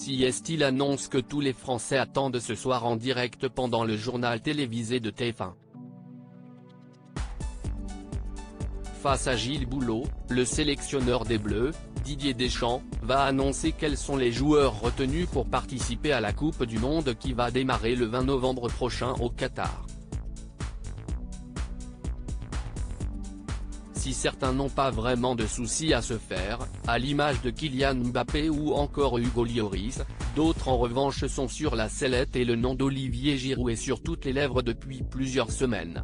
CST annonce que tous les Français attendent ce soir en direct pendant le journal télévisé de TF1. Face à Gilles Boulot, le sélectionneur des Bleus, Didier Deschamps, va annoncer quels sont les joueurs retenus pour participer à la Coupe du Monde qui va démarrer le 20 novembre prochain au Qatar. Si certains n'ont pas vraiment de soucis à se faire, à l'image de Kylian Mbappé ou encore Hugo Lloris, d'autres en revanche sont sur la sellette et le nom d'Olivier Giroud est sur toutes les lèvres depuis plusieurs semaines.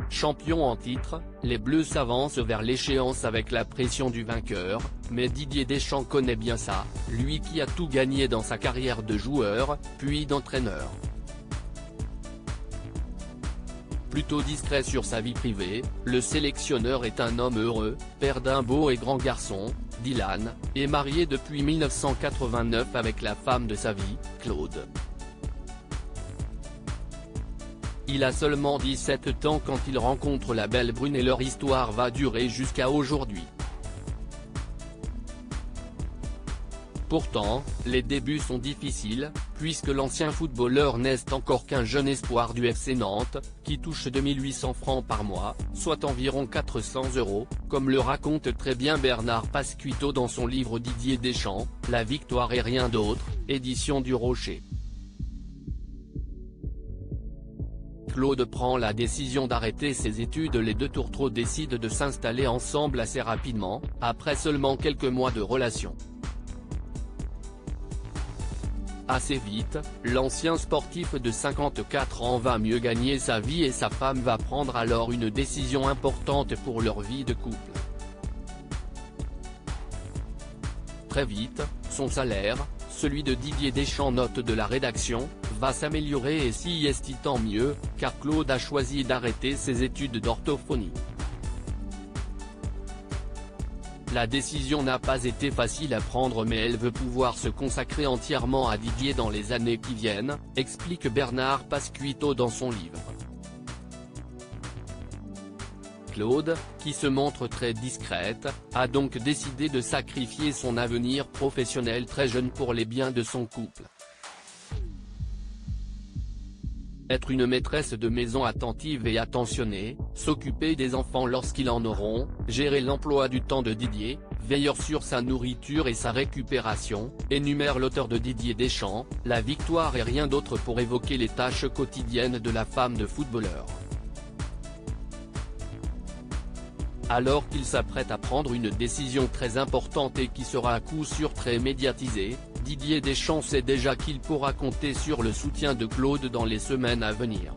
Champions en titre, les Bleus s'avancent vers l'échéance avec la pression du vainqueur, mais Didier Deschamps connaît bien ça, lui qui a tout gagné dans sa carrière de joueur, puis d'entraîneur. Plutôt discret sur sa vie privée, le sélectionneur est un homme heureux, père d'un beau et grand garçon, Dylan, et marié depuis 1989 avec la femme de sa vie, Claude. Il a seulement 17 ans quand il rencontre la belle brune et leur histoire va durer jusqu'à aujourd'hui. Pourtant, les débuts sont difficiles, puisque l'ancien footballeur n'est encore qu'un jeune espoir du FC Nantes, qui touche 2800 francs par mois, soit environ 400 €, comme le raconte très bien Bernard Pasquito dans son livre Didier Deschamps, La victoire et rien d'autre, édition du Rocher. Claude prend la décision d'arrêter ses études. Les deux tourtereaux décident de s'installer ensemble assez rapidement, après seulement quelques mois de relation. Assez vite, l'ancien sportif de 54 ans va mieux gagner sa vie et sa femme va prendre alors une décision importante pour leur vie de couple. Très vite, son salaire, celui de Didier Deschamps, note de la rédaction, va s'améliorer et CST tant mieux, car Claude a choisi d'arrêter ses études d'orthophonie. La décision n'a pas été facile à prendre mais elle veut pouvoir se consacrer entièrement à Didier dans les années qui viennent, explique Bernard Pasquito dans son livre. Claude, qui se montre très discrète, a donc décidé de sacrifier son avenir professionnel très jeune pour les biens de son couple. Être une maîtresse de maison attentive et attentionnée, s'occuper des enfants lorsqu'ils en auront, gérer l'emploi du temps de Didier, veilleur sur sa nourriture et sa récupération, énumère l'auteur de Didier Deschamps, La victoire et rien d'autre pour évoquer les tâches quotidiennes de la femme de footballeur. Alors qu'il s'apprête à prendre une décision très importante et qui sera à coup sûr très médiatisée, Didier Deschamps sait déjà qu'il pourra compter sur le soutien de Claude dans les semaines à venir.